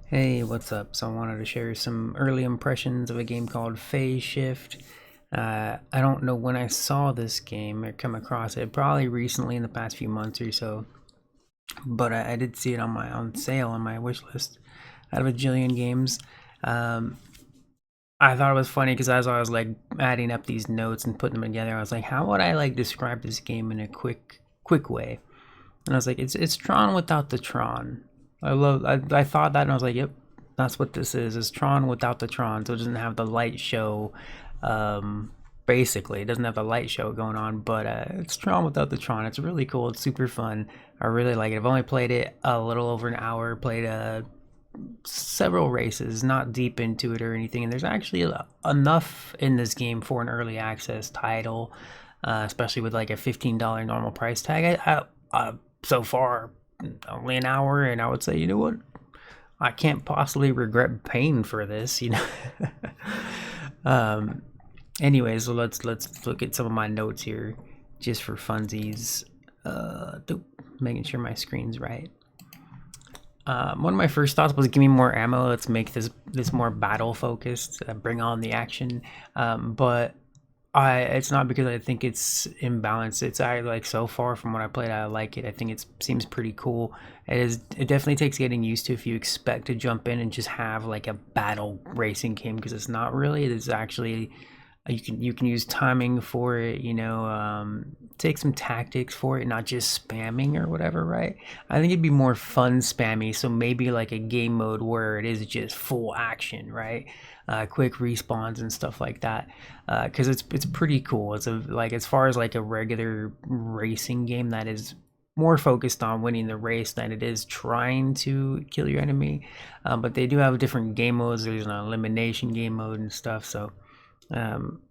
Hey, what's up? So I wanted to share some early impressions of a game called Phaseshift. I don't know when I saw this game or come across it, probably recently in the past few months or so, but I did see it on sale on my wish list out of a jillion games. Um, I thought it was funny because as I was like adding up these notes and putting them together, I was like, how would I like describe this game in a quick way? And I was like, it's Tron without the Tron. I thought that and I was like, yep, that's what this is. It's Tron without the Tron. So it doesn't have the light show. Um, Basically, it doesn't have the light show going on, but it's Tron without the Tron. It's really cool. It's super fun. I really like it. I've only played it a little over an hour. Played several races, not deep into it or anything. And there's actually enough in this game for an early access title, especially with like a $15 normal price tag. So far, only an hour, and I would say, you know what? I can't possibly regret paying for this, you know. um, Anyways, so let's look at some of my notes here, just for funsies. Making sure my screen's right. One of my first thoughts was give me more ammo. Let's make this more battle focused. Bring on the action. But it's not because I think it's imbalanced. It's I like so far from what I played, I like it. I think it seems pretty cool. It definitely takes getting used to if you expect to jump in and just have like a battle racing game, because it's not really. It's actually you can use timing for it, take some tactics for it, not just spamming or whatever, right? I think it'd be more fun spammy, so maybe like a game mode where it is just full action, right? Quick respawns and stuff like that, because it's pretty cool. It's like as far as like a regular racing game that is more focused on winning the race than it is trying to kill your enemy. But they do have different game modes. There's an elimination game mode and stuff, so um,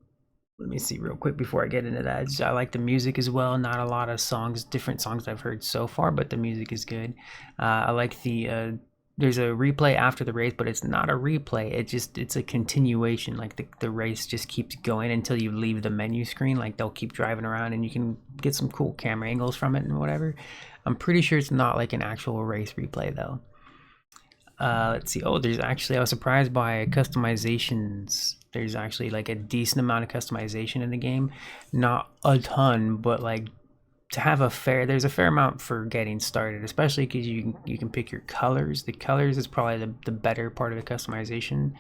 let me see real quick before I get into that. I like the music as well. Not a lot of songs, different songs I've heard so far, but the music is good. I like there's a replay after the race, but it's not a replay. It's a continuation. Like the race just keeps going until you leave the menu screen. Like they'll keep driving around and you can get some cool camera angles from it and whatever. I'm pretty sure it's not like an actual race replay though. Let's see. Oh, there's actually, I was surprised by customizations. There's actually like a decent amount of customization in the game. Not a ton, but like to have there's a fair amount for getting started, especially because you can pick your colors. The colors is probably the better part of the customization.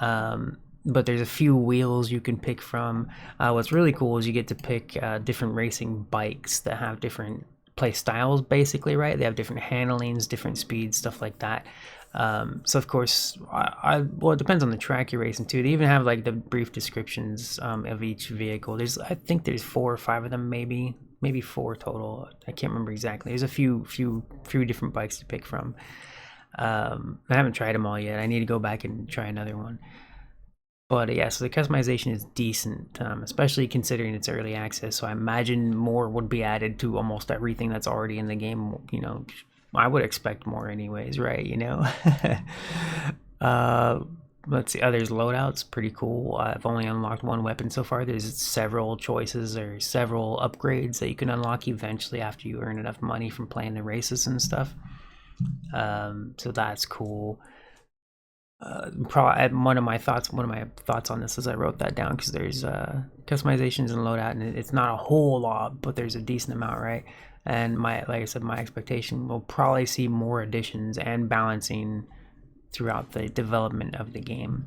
But there's a few wheels you can pick from. What's really cool is you get to pick different racing bikes that have different play styles, basically, right? They have different handlings, different speeds, stuff like that. So of course, well, it depends on the track you're racing too. They even have like the brief descriptions of each vehicle. I think there's 4 or 5 of them, maybe 4 total. I can't remember exactly. There's a few different bikes to pick from. I haven't tried them all yet. I need to go back and try another one. But yeah, so the customization is decent, especially considering it's early access. So I imagine more would be added to almost everything that's already in the game. I would expect more anyways, right? uh, let's see. There's loadouts, pretty cool. I've only unlocked one weapon so far. There's several choices or several upgrades that you can unlock eventually after you earn enough money from playing the races and stuff. So that's cool. Probably one of my thoughts on this is I wrote that down because there's customizations and loadout, and it's not a whole lot, but there's a decent amount, right? And like I said, my expectation will probably see more additions and balancing throughout the development of the game.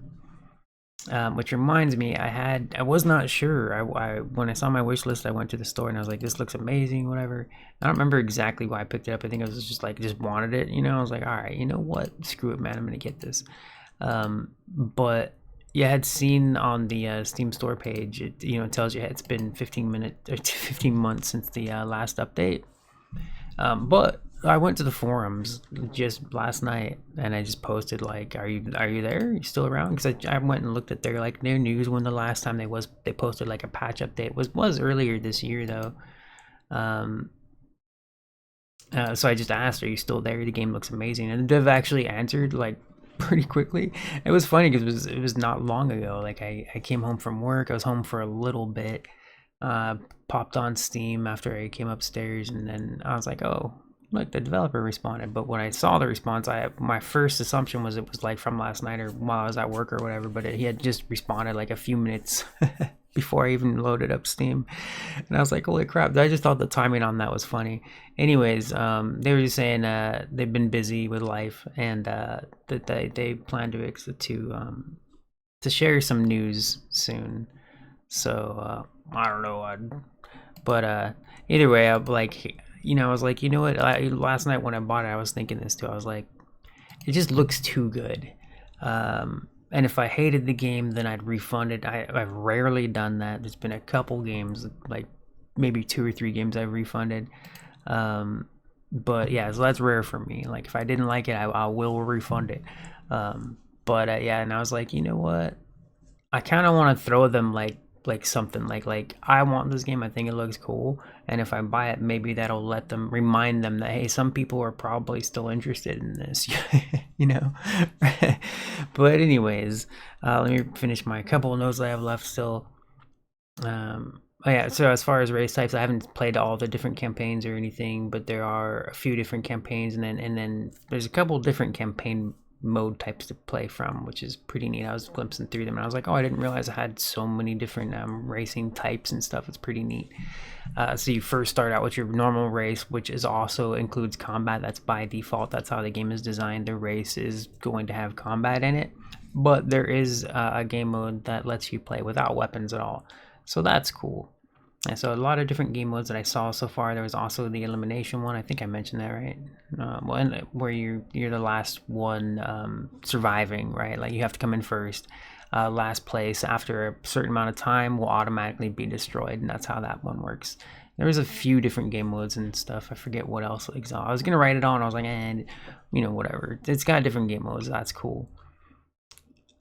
Which reminds me, I was not sure. When I saw my wish list, I went to the store and I was like, this looks amazing, whatever. I don't remember exactly why I picked it up. I think I was just wanted it, I was like, all right, you know what? Screw it, man. I'm gonna get this. But yeah, I had seen on the Steam store page, it tells you it's been 15 months since the last update. But I went to the forums just last night and I just posted like, are you there? Are you still around? Because I went and looked at their news when the last time they posted like a patch update was earlier this year though. Um, so I just asked, are you still there? The game looks amazing, and the dev actually answered like pretty quickly. It was funny because it was not long ago. Like I came home from work. I was home for a little bit. Popped on Steam after I came upstairs, and then I was like, oh, Like the developer responded, but when I saw the response, my first assumption was it was like from last night or while I was at work or whatever. But he had just responded like a few minutes before I even loaded up Steam, and I was like, "Holy crap!" I just thought the timing on that was funny. Anyways, they were just saying they've been busy with life and that they plan to share some news soon. So I don't know, but either way, I like I was like, you know what? Last night when I bought it, I was thinking this too. I was like, it just looks too good. And if I hated the game, then I'd refund it. I've rarely done that. There's been a couple games, like maybe 2 or 3 games I've refunded. But yeah, so that's rare for me. Like if I didn't like it, I will refund it. But yeah, and I was like, you know what? I kind of want to throw them like something like I want this game. I think it looks cool, and if I buy it, maybe that'll let them remind them that hey, some people are probably still interested in this, you know. But anyways, let me finish my couple of notes I have left still. Oh yeah, so as far as race types, I haven't played all the different campaigns or anything, but there are a few different campaigns, and then there's a couple different campaign mode types to play from, which is pretty neat. I was glimpsing through them and I was like, oh, I didn't realize I had so many different racing types and stuff. It's pretty neat. So you first start out with your normal race, which is also includes combat. That's by default. That's how the game is designed. The race is going to have combat in it, but there is a game mode that lets you play without weapons at all. So that's cool. And so a lot of different game modes that I saw so far. There was also the elimination one. I think I mentioned that, right? Where you're the last one surviving, right? Like you have to come in first. Last place after a certain amount of time will automatically be destroyed, and that's how that one works. There was a few different game modes and stuff. I forget what else. I was gonna write it on. I was like, whatever. It's got different game modes. That's cool.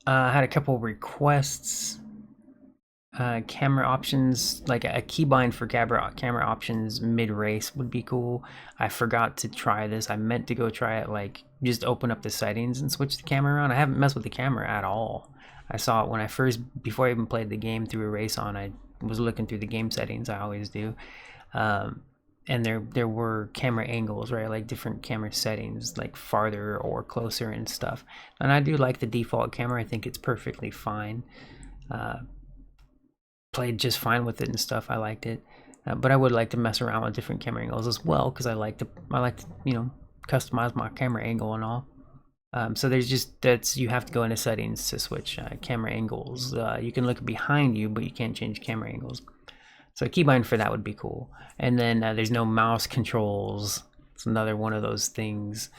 I had a couple requests. Camera options, like a keybind for camera options mid-race would be cool. I forgot to try this. I meant to go try it, like just open up the settings and switch the camera around. I haven't messed with the camera at all. I saw it when before I even played the game through a race on. I was looking through the game settings. I always do. And there were camera angles, right? Like different camera settings, like farther or closer and stuff. And I do like the default camera. I think it's perfectly fine. Played just fine with it and stuff. I liked it, but I would like to mess around with different camera angles as well because I like to customize my camera angle and all. So there's you have to go into settings to switch camera angles. You can look behind you, but you can't change camera angles. So a keybind for that would be cool. And then there's no mouse controls. It's another one of those things.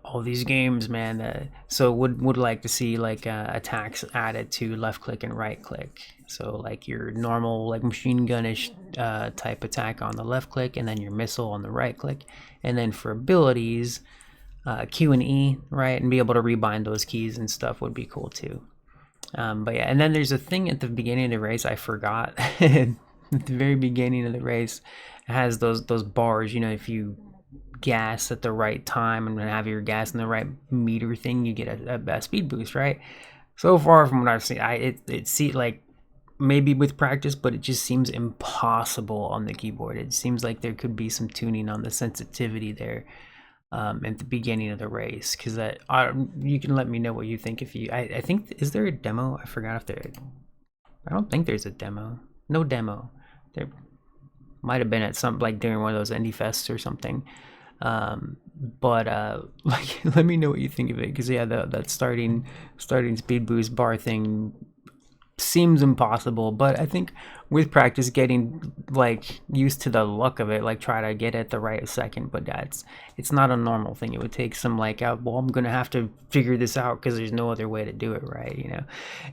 All these games, man. So would like to see like attacks added to left click and right click. So like your normal like machine gun-ish type attack on the left click, and then your missile on the right click. And then for abilities, Q and E, right, and be able to rebind those keys and stuff would be cool too. But yeah, and then there's a thing at the beginning of the race I forgot. At the very beginning of the race, it has those bars. If you gas at the right time and have your gas in the right meter thing, you get a speed boost, right? So far from what I've seen, it seems like maybe with practice, but it just seems impossible on the keyboard. It seems like there could be some tuning on the sensitivity there at the beginning of the race, because you can let me know what you think. I think, is there a demo? I forgot if I don't think there's a demo. No demo. There might have been at some, like during one of those indie fests or something. But like let me know what you think of it, because yeah, that starting speed boost bar thing seems impossible, but I think with practice, getting like used to the look of it, like try to get it the right second. But it's not a normal thing. It would take some like well, I'm gonna have to figure this out because there's no other way to do it, right?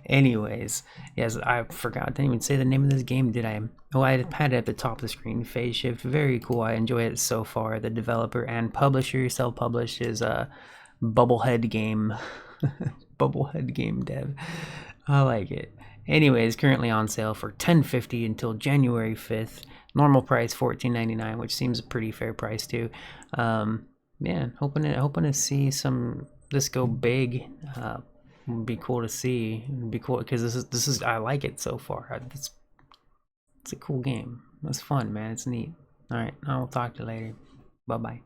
Anyways, yes, I forgot. I didn't even say the name of this game, did I? Oh, I had it at the top of the screen. Phaseshift, very cool. I enjoy it so far. The developer and publisher, self-published, is a Bubblehead Game. Bubblehead Game dev. I like it. Anyways, currently on sale for $10.50 until January 5th. Normal price $14.99, which seems a pretty fair price too. Man, hoping to see this go big. Would be cool to see. It'd be cool because this is I like it so far. It's a cool game. It's fun, man. It's neat. All right, I will talk to you later. Bye bye.